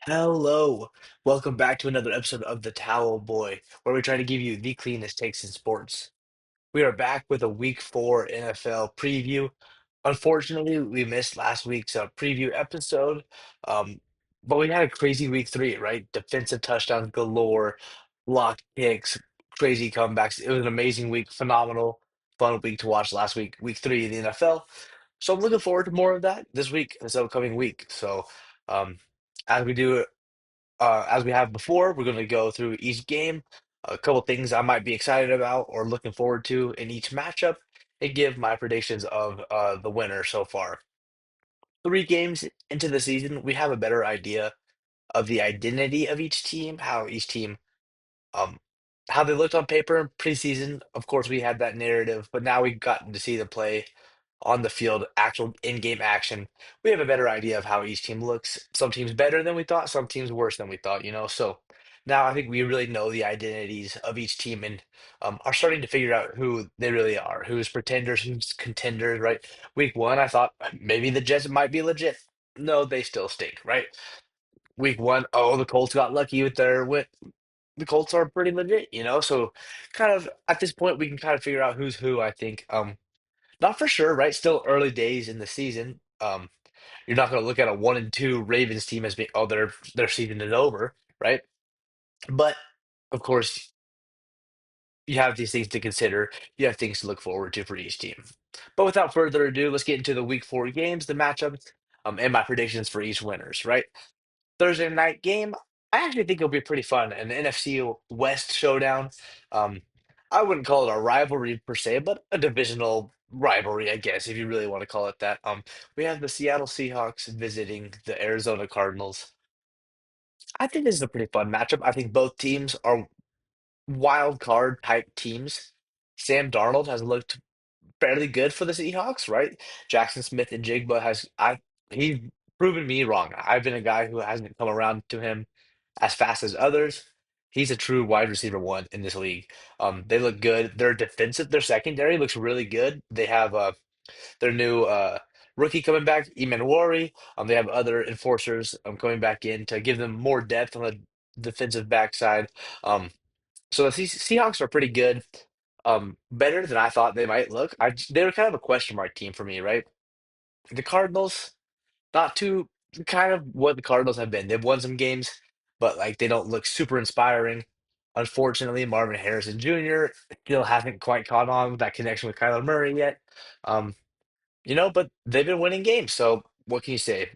Hello. Welcome back to another episode of The Towel Boy, where we try to give you the cleanest takes in sports. We are back with a week four NFL preview. Unfortunately, we missed last week's preview episode, um, but we had a crazy week three, right? Defensive touchdowns galore, block kicks, crazy comebacks. It was an amazing week, phenomenal, fun week to watch last week, week three in the NFL. So I'm looking forward to more of that this week, this upcoming week. So, um, as we do as we have before, we're going to go through each game, a couple things I might be excited about or looking forward to in each matchup, and give my predictions of the winner so far. 3 games into the season, we have a better idea of the identity of each team, how each team um, how they looked on paper in preseason. Of course, we had that narrative, but now we've gotten to see them play on the field, actual in-game action. We have a better idea of how each team looks. Some teams better than we thought, some teams worse than we thought. So now I think we really know the identities of each team and are starting to figure out who they really are, who's pretenders, who's contenders, right? Week one, I thought maybe the Jets might be legit. No, they still stink, right? Week one, oh, the Colts got lucky with their win, the Colts are pretty legit. So kind of at this point we can kind of figure out who's who, I think. Not for sure, right? Still early days in the season. You're not gonna look at a 1-2 Ravens team as being, oh, their season is over, right? But of course you have these things to consider. You have things to look forward to for each team. But without further ado, let's get into the week four games, the matchups, and my predictions for each winners, right? Thursday night game, I actually think it'll be pretty fun. An NFC West showdown. Um, I wouldn't call it a rivalry per se, but a divisional rivalry, I guess, if you really want to call it that. We have the Seattle Seahawks visiting the Arizona Cardinals. I think this is a pretty fun matchup. I think both teams are wild card type teams. Sam Darnold has looked fairly good for the Seahawks, right? Jackson Smith and Jigba he's proven me wrong. I've been a guy who hasn't come around to him as fast as others. He's a true wide receiver one in this league. They look good. Their secondary looks really good. They have their new rookie coming back, Eman. They have other enforcers coming back in to give them more depth on the defensive backside. Um, so the Seahawks are pretty good, better than I thought they might look. They were kind of a question mark team for me, right? The Cardinals, not too kind of what the Cardinals have been. They've won some games, but like they don't look super inspiring. Unfortunately, Marvin Harrison Jr. still hasn't quite caught on with that connection with Kyler Murray yet. Um, but they've been winning games, so what can you say?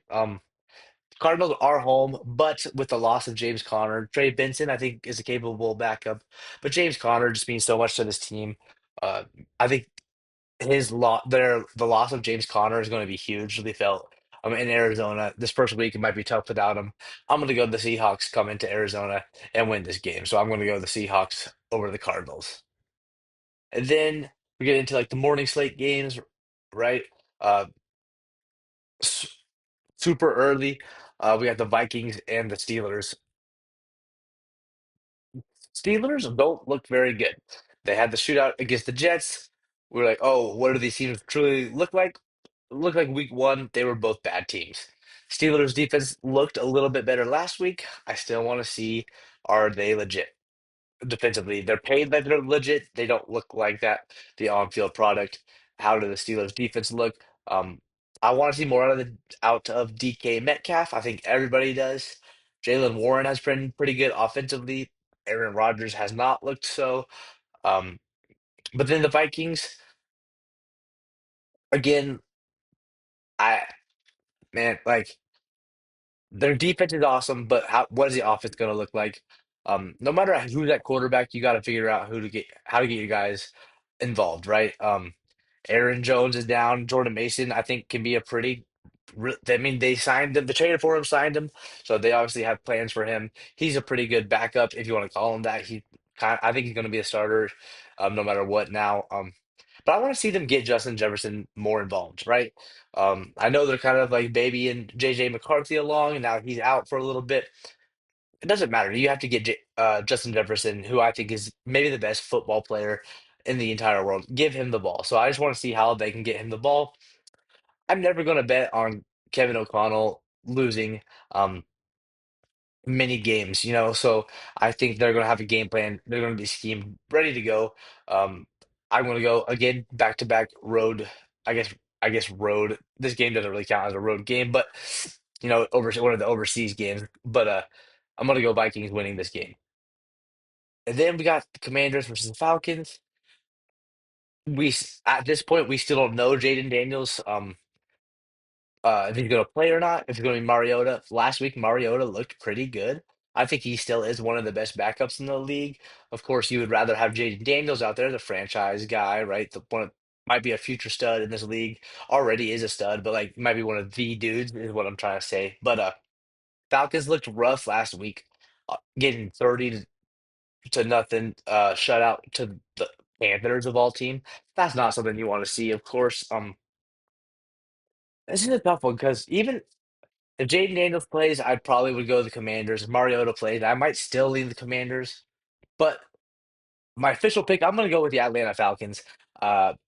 Cardinals are home, but with the loss of James Conner, Trey Benson, I think, is a capable backup. But James Conner just means so much to this team. Uh, I think the loss of James Conner is going to be hugely felt. In Arizona this first week. It might be tough without him. I'm going to go the Seahawks come into Arizona and win this game. So I'm going to go the Seahawks over the Cardinals. And then we get into like the morning slate games, right? Uh, s- Super early. We got the Vikings and the Steelers. Steelers don't look very good. They had the shootout against the Jets. We were like, oh, what do these teams truly look like? Looked like week one, they were both bad teams. Steelers defense looked a little bit better last week. I still want to see, are they legit defensively? They're paid like they're legit. They don't look like that, the on-field product. How do the Steelers defense look? Um, I want to see more out of DK Metcalf. I think everybody does. Jalen Warren has been pretty good offensively. Aaron Rodgers has not looked so. Um, but then the Vikings, again, I man, like their defense is awesome, but what is the offense going to look like? No matter who's at quarterback, you got to figure out how to get you guys involved, right? Aaron Jones is down. Jordan Mason, I think, can be a I mean, they signed him, they traded for him, signed him, so they obviously have plans for him. He's a pretty good backup, if you want to call him that. I think he's going to be a starter, no matter what now. But I want to see them get Justin Jefferson more involved, right? I know they're kind of like baby and JJ McCarthy along, and now he's out for a little bit. It doesn't matter. You have to get Justin Jefferson, who I think is maybe the best football player in the entire world. Give him the ball. So I just want to see how they can get him the ball. I'm never going to bet on Kevin O'Connell losing. Um, mini games, so I think they're going to have a game plan. They're going to be schemed, ready to go. Um, I'm going to go again back to back road. I guess I guess road. This game doesn't really count as a road game, but over one of the overseas games. But I'm going to go Vikings winning this game. And then we got the Commanders versus the Falcons. At this point we still don't know Jaden Daniels. If he's going to play or not, if he's going to be Mariota. Last week, Mariota looked pretty good. I think he still is one of the best backups in the league. Of course, you would rather have Jaden Daniels out there, the franchise guy, right? The one might be a future stud in this league. Already is a stud, but like might be one of the dudes is what I'm trying to say. But Falcons looked rough last week, getting 30 to nothing shutout to the Panthers of all team. That's not something you want to see, of course. This is a tough one because even if Jaden Daniels plays, I probably would go the Commanders. If Mariota plays, I might still lean the Commanders. But my official pick, I'm going to go with the Atlanta Falcons.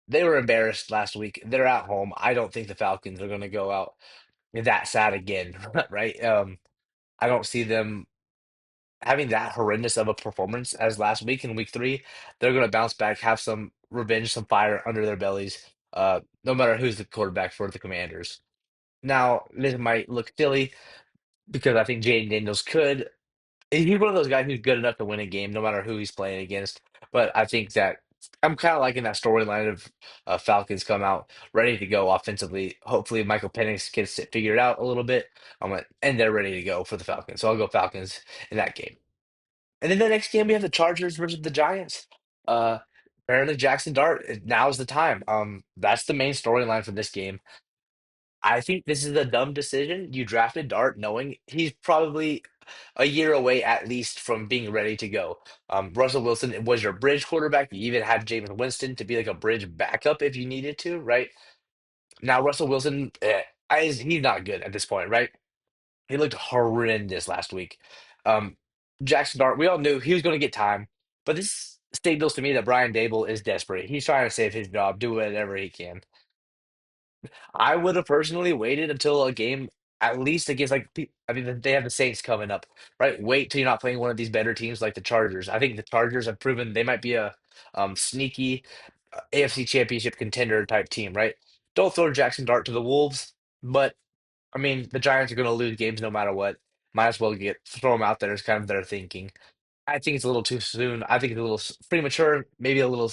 They were embarrassed last week. They're at home. I don't think the Falcons are going to go out that sad again, right? I don't see them having that horrendous of a performance as last week in week three. They're going to bounce back, have some revenge, some fire under their bellies, no matter who's the quarterback for the Commanders. Now, this might look silly because I think Jaden Daniels could. He's one of those guys who's good enough to win a game, no matter who he's playing against. But I think that I'm kind of liking that storyline of Falcons come out ready to go offensively. Hopefully, Michael Penix gets it figured out a little bit, and they're ready to go for the Falcons. So I'll go Falcons in that game. And then the next game we have the Chargers versus the Giants. Uh, Apparently Jackson Dart. Now's the time. That's the main storyline for this game. I think this is a dumb decision. You drafted Dart knowing he's probably a year away at least from being ready to go. Russell Wilson was your bridge quarterback. You even had Jameis Winston to be like a bridge backup if you needed to, right? Now Russell Wilson, he's not good at this point, right? He looked horrendous last week. Um, Jackson Dart, we all knew he was going to get time, but this signals to me that Brian Dable is desperate. He's trying to save his job, do whatever he can. I would have personally waited until a game, at least against I mean, they have the Saints coming up, right? Wait till you're not playing one of these better teams like the Chargers. I think the Chargers have proven they might be a sneaky AFC Championship contender type team, right? Don't throw Jackson Dart to the Wolves, but I mean, the Giants are going to lose games no matter what. Might as well get throw them out there is kind of their thinking. I think it's a little too soon. I think it's a little premature, maybe a little.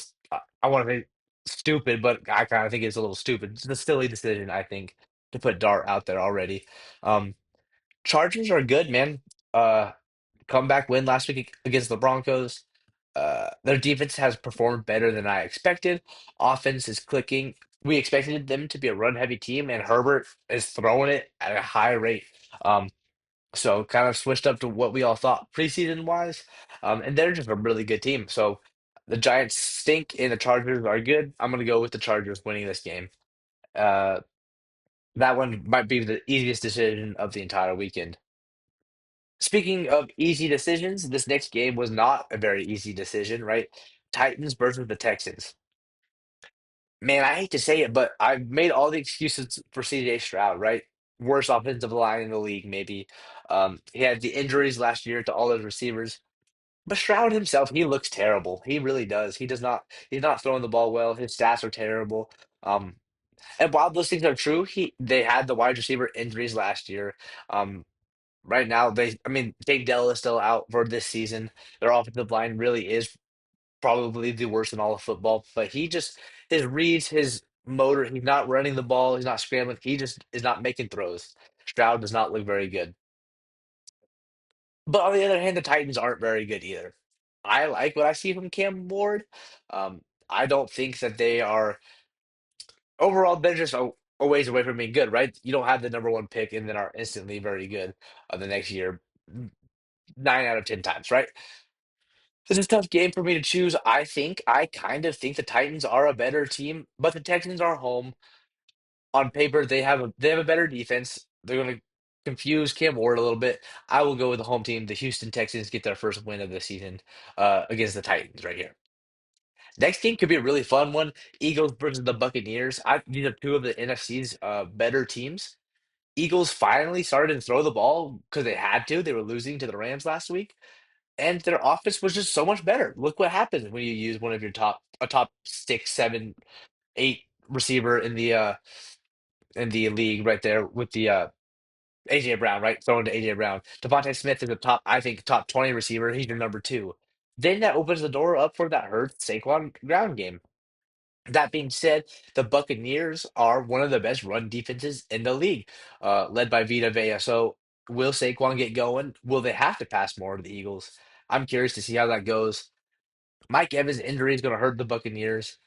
I want to say stupid, but I kind of think it's a little stupid. It's a silly decision, I think, to put Dart out there already. Um, Chargers are good, man. Uh, Comeback win last week against the Broncos. Their defense has performed better than I expected. Offense is clicking. We expected them to be a run-heavy team, and Herbert is throwing it at a high rate. Um, so kind of switched up to what we all thought preseason wise. And they're just a really good team. So the Giants stink and the Chargers are good. I'm gonna go with the Chargers winning this game. Uh, that one might be the easiest decision of the entire weekend. Speaking of easy decisions, this next game was not a very easy decision, right? Titans versus the Texans. Man, I hate to say it, but I've made all the excuses for CJ Stroud, right? Worst offensive line in the league, maybe. He had the injuries last year to all those receivers. But Stroud himself, he looks terrible. He really does. He's not throwing the ball well. His stats are terrible. Um, and while those things are true, they had the wide receiver injuries last year. Um, right now, I mean, Dave Dell is still out for this season. Their offensive line really is probably the worst in all of football. But his reads, his motor, he's not running the ball, he's not scrambling, he just is not making throws. Stroud does not look very good. But on the other hand, the Titans aren't very good either. I like what I see from Cam Ward. I don't think that they are overall. They're just a ways away from being good, right? You don't have the number one pick and then are instantly very good the next year, 9 out of 10 times, right? This is a tough game for me to choose. I kind of think the Titans are a better team, but the Texans are home. On paper, they have a better defense. They're going to confuse Cam Ward a little bit. I will go with the home team. The Houston Texans get their first win of the season against the Titans right here. Next game could be a really fun one. Eagles versus the Buccaneers. These are two of the NFC's better teams. Eagles finally started to throw the ball because they had to. They were losing to the Rams last week, and their offense was just so much better. Look what happens when you use one of your top six, seven, eight receiver in the league right there with the AJ Brown, right? Throwing to AJ Brown. Devontae Smith is a top, I think, top 20 receiver. He's your number two. Then that opens the door up for that Hurts Saquon ground game. That being said, the Buccaneers are one of the best run defenses in the league, led by Vita Vea. So will Saquon get going? Will they have to pass more to the Eagles? I'm curious to see how that goes. Mike Evans' injury is going to hurt the Buccaneers.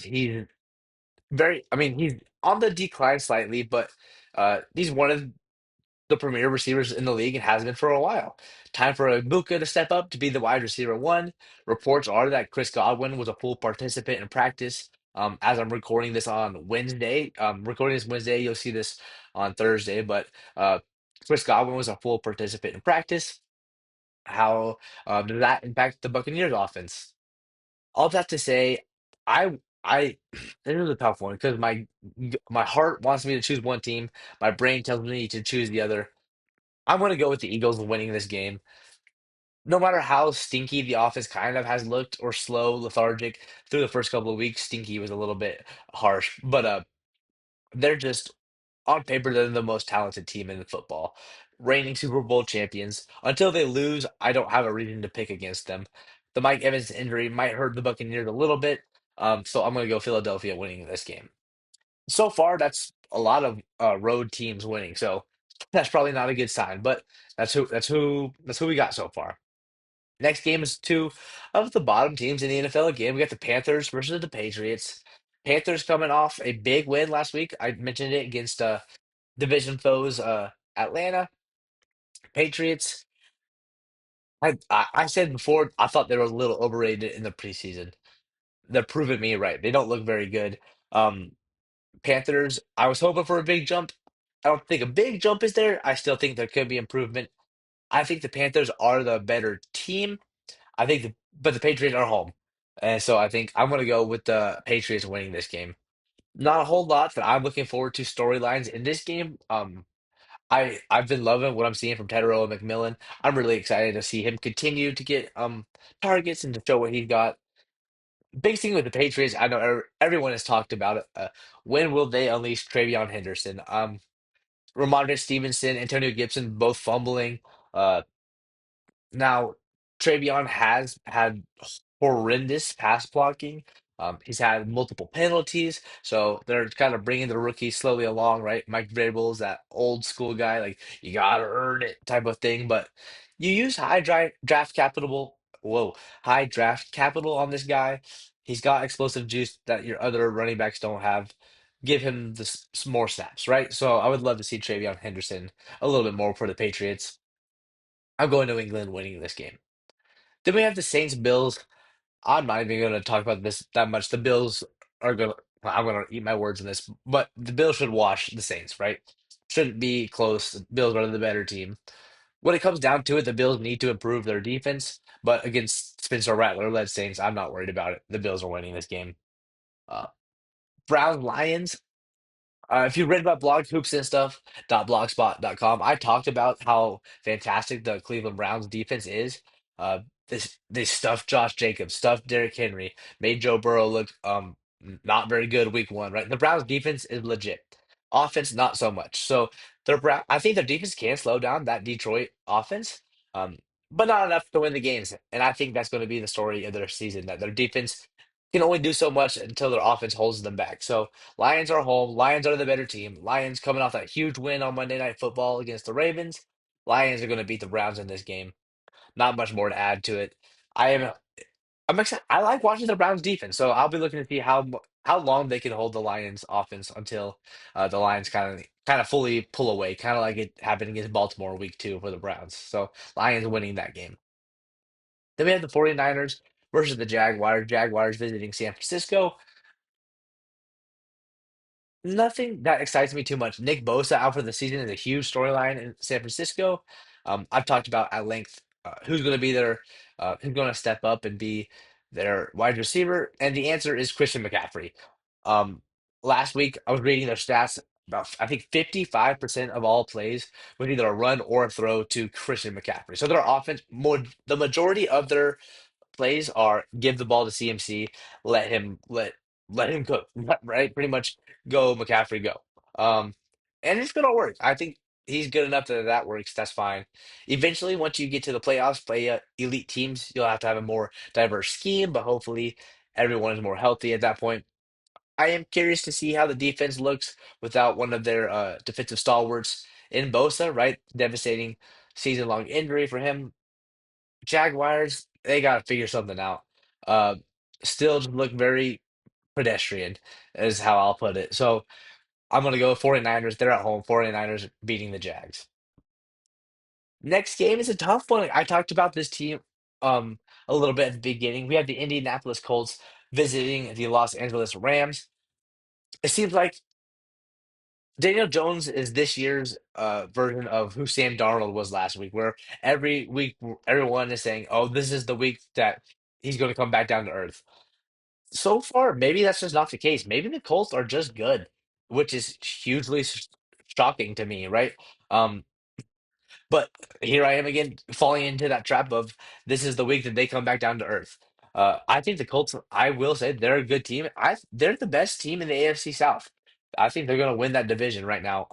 He's I mean, he's on the decline slightly, but he's one of the premier receivers in the league and has been for a while. Time for Ibuka to step up to be the wide receiver one. Reports are that Chris Godwin was a full participant in practice. As I'm recording this on Wednesday, recording this Wednesday, you'll see this on Thursday, but uh, Chris Godwin was a full participant in practice. How does that impact the Buccaneers offense? All that to say, I this is a tough one because my heart wants me to choose one team, my brain tells me to choose the other. I'm going to go with the Eagles winning this game. No matter how stinky the offense kind of has looked or slow, lethargic through the first couple of weeks, stinky was a little bit harsh, but they're just on paper they're the most talented team in football, reigning Super Bowl champions. Until they lose, I don't have a reason to pick against them. The Mike Evans injury might hurt the Buccaneers a little bit, so I'm going to go Philadelphia winning this game. So far, that's a lot of road teams winning, so that's probably not a good sign. But that's who we got so far. Next game is two of the bottom teams in the NFL again. We got the Panthers versus the Patriots. Panthers coming off a big win last week. I mentioned it against division foes Atlanta. Patriots. I said before I thought they were a little overrated in the preseason. They're proving me right. They don't look very good. Um, Panthers. I was hoping for a big jump. I don't think a big jump is there. I still think there could be improvement. I think the Panthers are the better team. But the Patriots are home, and so I think I'm going to go with the Patriots winning this game. Not a whole lot that I'm looking forward to storylines in this game. I've been loving what I'm seeing from Tedero and McMillan. I'm really excited to see him continue to get targets and to show what he's got. Big thing with the Patriots, I know everyone has talked about it. When will they unleash Travion Henderson? Ramondre Stevenson, Antonio Gibson, both fumbling. Uh, Now, Travion has had horrendous pass blocking. He's had multiple penalties, so they're kind of bringing the rookie slowly along, right? Mike Vrabel's that old school guy, like you gotta earn it type of thing. But you use draft capital, whoa, high draft capital on this guy. He's got explosive juice that your other running backs don't have. Give him some more snaps, right? So I would love to see Travion Henderson a little bit more for the Patriots. I'm going New England winning this game. Then we have the Saints Bills. I'm not even going to talk about this that much. The Bills are going to, I'm going to eat my words in this, but the Bills should wash the Saints, right? Shouldn't be close. The Bills are the better team. When it comes down to it, the Bills need to improve their defense, but against Spencer Rattler led Saints, I'm not worried about it. The Bills are winning this game. Uh, Browns Lions. If you read about blog hoops and stuff, .blogspot.com, I talked about how fantastic the Cleveland Browns defense is. They stuffed Josh Jacobs, stuffed Derrick Henry, made Joe Burrow look not very good week one, right? The Browns defense is legit. Offense, not so much. So I think their defense can slow down that Detroit offense, um, but not enough to win the games. And I think that's going to be the story of their season, that their defense can only do so much until their offense holds them back. So Lions are home. Lions are the better team. Lions coming off that huge win on Monday Night Football against the Ravens. Lions are going to beat the Browns in this game. Not much more to add to it. I am I'm excited. I like watching the Browns defense, so I'll be looking to see how long they can hold the Lions offense until the Lions kind of fully pull away, kind of like it happened against Baltimore week two for the Browns. So Lions winning that game. Then we have the 49ers versus the Jaguars. Jaguars visiting San Francisco. Nothing that excites me too much. Nick Bosa out for the season is a huge storyline in San Francisco. I've talked about at length who's going to be there, who's going to step up and be their wide receiver, and the answer is Christian McCaffrey. Um, Last week I was reading their stats. about I think 55% of all plays with either a run or a throw to Christian McCaffrey. So their offense, more the majority of their plays are give the ball to CMC, let him let him cook, right? Pretty much go McCaffrey go. Um, and it's gonna work. I think he's good enough that that works. That's fine. Eventually, once you get to the playoffs, play elite teams, you'll have to have a more diverse scheme, but hopefully everyone is more healthy at that point. I am curious to see how the defense looks without one of their defensive stalwarts in Bosa, right? Devastating season-long injury for him. Jaguars, they got to figure something out. Uh, Still just look very pedestrian, is how I'll put it. So I'm going to go 49ers. They're at home. 49ers beating the Jags. Next game is a tough one. I talked about this team um, a little bit at the beginning. We have the Indianapolis Colts visiting the Los Angeles Rams. It seems like Daniel Jones is this year's version of who Sam Darnold was last week, where every week everyone is saying, "Oh, this is the week that he's going to come back down to earth." So far, maybe that's just not the case. Maybe the Colts are just good, which is hugely shocking to me, right? Um, but here I am again, falling into that trap of this is the week that they come back down to earth. I think the Colts, I will say they're a good team. They're the best team in the AFC South. I think they're going to win that division right now.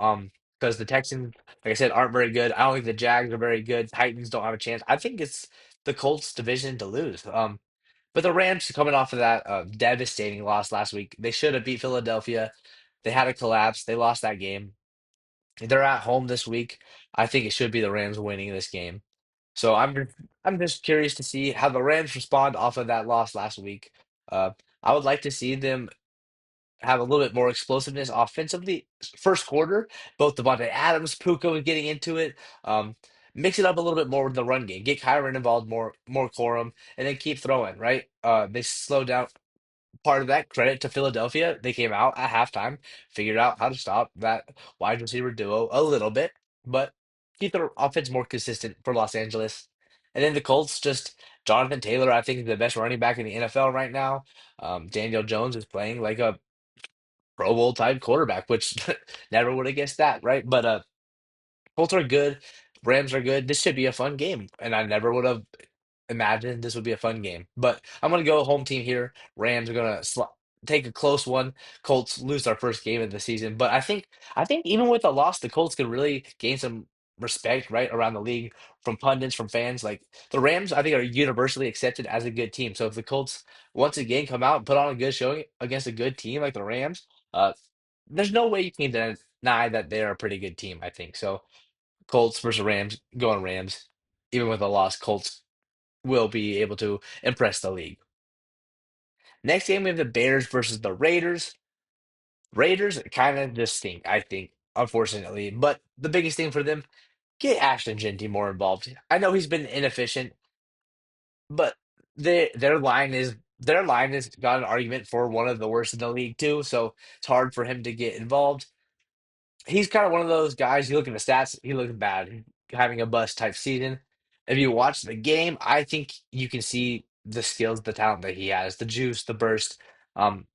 Because the Texans, like I said, aren't very good. I don't think the Jags are very good. Titans don't have a chance. I think it's the Colts division to lose. But the Rams coming off of that devastating loss last week, they should have beat Philadelphia. They had a collapse. They lost that game. They're at home this week. I think it should be the Rams winning this game. So I'm just curious to see how the Rams respond off of that loss last week. Uh, I would like to see them have a little bit more explosiveness offensively. First quarter, both Devontae Adams, Puka was getting into it. Um, Mix it up a little bit more with the run game. Get Kyron involved more Corum, and then keep throwing, right? They slowed down part of that credit to Philadelphia. They came out at halftime, figured out how to stop that wide receiver duo a little bit, but keep the offense more consistent for Los Angeles. And then the Colts, just Jonathan Taylor, I think, is the best running back in the NFL right now. Daniel Jones is playing like a Pro Bowl type quarterback, which never would have guessed that, right? But Colts are good, Rams are good. This should be a fun game, and I never would have imagine this would be a fun game. But I'm going to go home team here. Rams are going to take a close one. Colts lose their first game of the season, but I think even with a loss, the Colts could really gain some respect right around the league from pundits, from fans. Like the Rams, I think are universally accepted as a good team. So if the Colts once again come out and put on a good showing against a good team like the Rams, uh, there's no way you can deny that they're a pretty good team. I think so. Colts versus Rams, going Rams. Even with a loss, Colts will be able to impress the league. Next game, we have the Bears versus the Raiders. Raiders kind of just stink, I think, unfortunately. But the biggest thing for them, get Ashton Genty more involved. I know he's been inefficient, but their line has got an argument for one of the worst in the league too. So it's hard for him to get involved. He's kind of one of those guys. You look at the stats, he looks bad, having a bust type season. If you watch the game, I think you can see the skills, the talent that he has, the juice, the burst, um,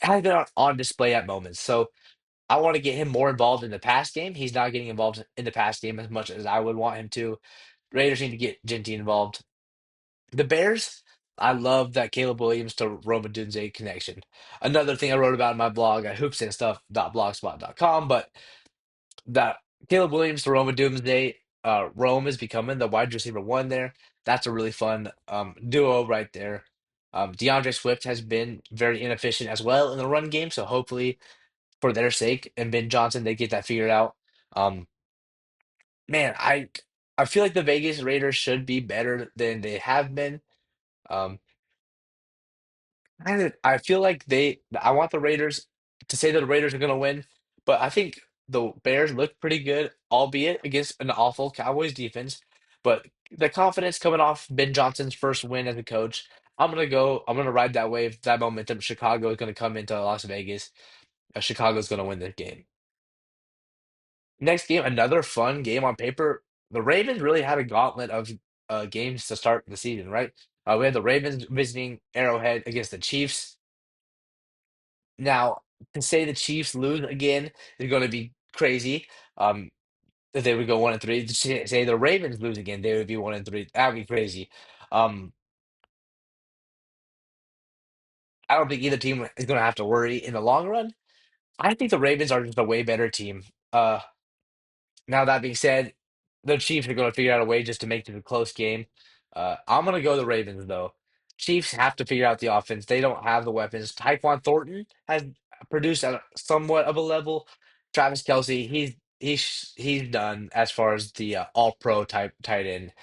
has been on display at moments. So I want to get him more involved in the pass game. He's not getting involved in the pass game as much as I would want him to. Raiders need to get Genty involved. The Bears, I love that Caleb Williams to Roma Dunze connection. Another thing I wrote about in my blog at hoopsandstuff.blogspot.com, but that Caleb Williams to Roma Doomsday, Rome is becoming the wide receiver one there. That's a really fun duo right there. DeAndre Swift has been very inefficient as well in the run game, so hopefully for their sake and Ben Johnson, they get that figured out. Um, man, I feel like the Vegas Raiders should be better than they have been. Um, I feel like I want the Raiders to say that the Raiders are going to win, but I think the Bears look pretty good, albeit against an awful Cowboys defense. But the confidence coming off Ben Johnson's first win as a coach, I'm gonna ride that wave, that momentum. Chicago is going to come into Las Vegas. Chicago's going to win this game. Next game, another fun game on paper. The Ravens really had a gauntlet of games to start the season, right? We had the Ravens visiting Arrowhead against the Chiefs. Now, To say the Chiefs lose again is going to be crazy. Um, if they would go 1-3, to say the Ravens lose again, they would be 1-3. That would be crazy. Um, I don't think either team is going to have to worry in the long run. I think the Ravens are just a way better team. Now that being said, the Chiefs are going to figure out a way just to make it a close game. I'm going to go the Ravens though. Chiefs have to figure out the offense. They don't have the weapons. Tyquan Thornton has produced at somewhat of a level. Travis Kelsey, he's done as far as the All Pro type tight end.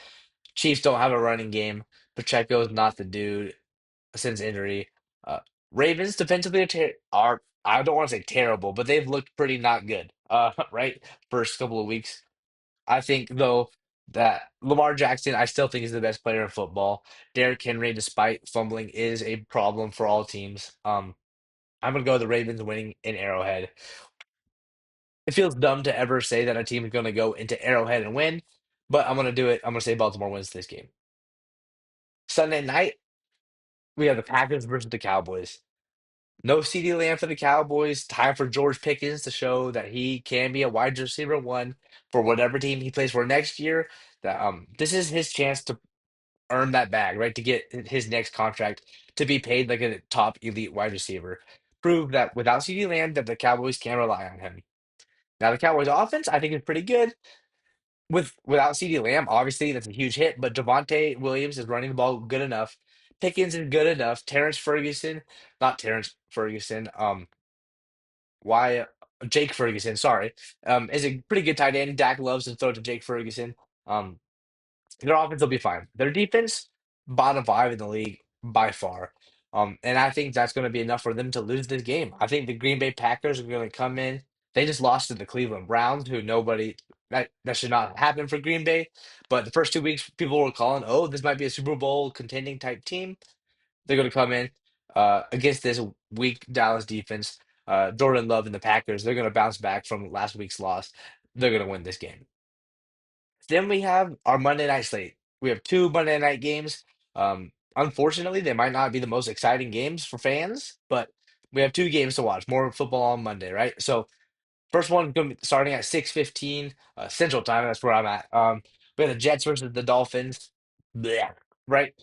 Chiefs don't have a running game. Pacheco is not the dude since injury. Uh, Ravens defensively are I don't want to say terrible, but they've looked pretty not good. Right, first couple of weeks. I think though that Lamar Jackson, I still think is the best player in football. Derrick Henry, despite fumbling, is a problem for all teams. I'm gonna go with the Ravens winning in Arrowhead. It feels dumb to ever say that a team is gonna go into Arrowhead and win, but I'm gonna do it. I'm gonna say Baltimore wins this game. Sunday night, we have the Packers versus the Cowboys. No CD Lamb for the Cowboys. Time for George Pickens to show that he can be a wide receiver one for whatever team he plays for next year. That this is his chance to earn that bag, right? To get his next contract to be paid like a top elite wide receiver. Prove that without CD Lamb that the Cowboys can rely on him. Now the Cowboys offense, I think, is pretty good. Without CD Lamb, obviously that's a huge hit, but Javonte Williams is running the ball good enough. Pickens is good enough. Terrence Ferguson, not Terrence Ferguson, why Jake Ferguson, sorry, is a pretty good tight end. Dak loves to throw to Jake Ferguson. Um, their offense will be fine. Their defense, bottom five in the league by far. And I think that's going to be enough for them to lose this game. I think the Green Bay Packers are going to come in. They just lost to the Cleveland Browns, who nobody that should not happen for Green Bay. But the first 2 weeks, people were calling, "Oh, this might be a Super Bowl contending type team." They're going to come in against this weak Dallas defense. Jordan Love and the Packers, they're going to bounce back from last week's loss. They're going to win this game. Then we have our Monday night slate. We have two Monday night games. Unfortunately, they might not be the most exciting games for fans, but we have two games to watch. More football on Monday, right? So first one going to be starting at 6:15 Central Time. That's where I'm at. We have the Jets versus the Dolphins. Blech, right?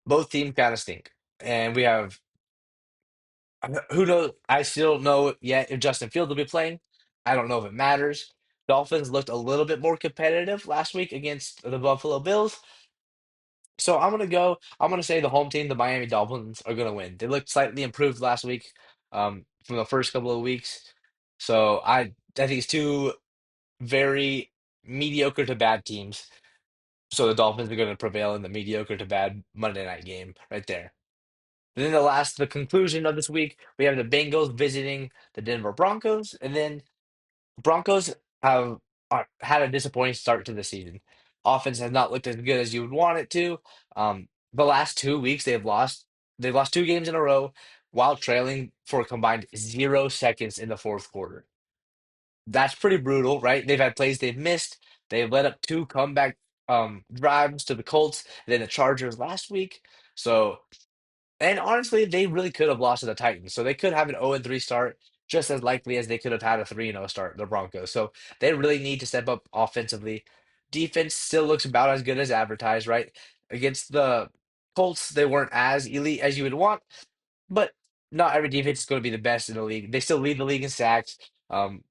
Both teams kind of stink, and we have who knows? I still don't know yet if Justin Fields will be playing. I don't know if it matters. Dolphins looked a little bit more competitive last week against the Buffalo Bills. So I'm gonna go. I'm gonna say the home team, the Miami Dolphins, are gonna win. They looked slightly improved last week, from the first couple of weeks. So I think it's two very mediocre to bad teams. So the Dolphins are gonna prevail in the mediocre to bad Monday night game right there. And then the conclusion of this week, we have the Bengals visiting the Denver Broncos, and then Broncos have had a disappointing start to the season. Offense has not looked as good as you would want it to. The last 2 weeks they've lost. They've lost two games in a row while trailing for a combined 0 seconds in the fourth quarter. That's pretty brutal, right? They've had plays they've missed. They've led up two comeback drives to the Colts, and then the Chargers last week. So and honestly, they really could have lost to the Titans. So they could have an 0-3 start, just as likely as they could have had a 3-0 start, the Broncos. So they really need to step up offensively. Defense still looks about as good as advertised, right? Against the Colts, they weren't as elite as you would want, but not every defense is going to be the best in the league. They still lead the league in sacks. Um,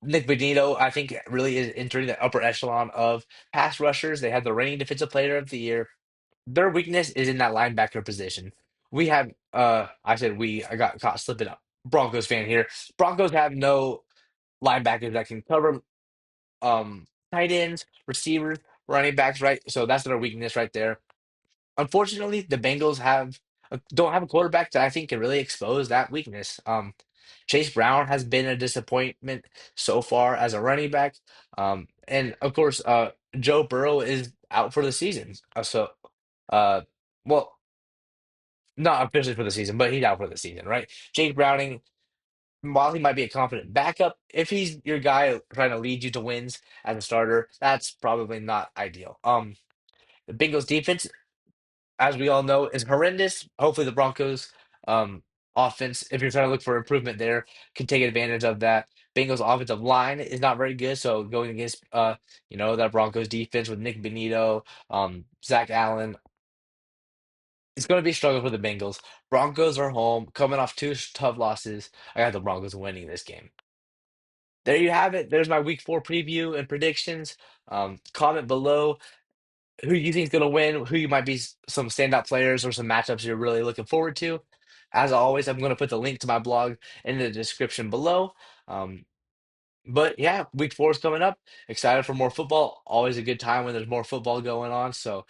Nick Bonito, I think, really is entering the upper echelon of pass rushers. They had the reigning defensive player of the year. Their weakness is in that linebacker position. We have I said I got caught slipping up. Broncos fan here. Broncos have no linebackers that can cover tight ends, receivers, running backs, right? So that's their weakness right there. Unfortunately, the Bengals don't have a quarterback that I think can really expose that weakness. Chase Brown has been a disappointment so far as a running back. And of course, Joe Burrow is out for the season. Uh, well, not officially for the season, but he's out for the season, right? Jake Browning, while he might be a confident backup, if he's your guy trying to lead you to wins as a starter, that's probably not ideal. The Bengals defense, as we all know, is horrendous. Hopefully, the Broncos offense, if you're trying to look for improvement there, can take advantage of that. Bengals offensive line is not very good, so going against that Broncos defense with Nick Benito, Zach Allen, it's going to be a struggle for the Bengals. Broncos are home, coming off two tough losses. I got the Broncos winning this game. There you have it. There's my week four preview and predictions. Comment below who you think is going to win, who you might be some standout players or some matchups you're really looking forward to. As always, I'm going to put the link to my blog in the description below. Um, but yeah, week four is coming up. Excited for more football. Always a good time when there's more football going on. So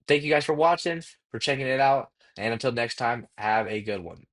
thank you guys for watching, for checking it out. And until next time, have a good one.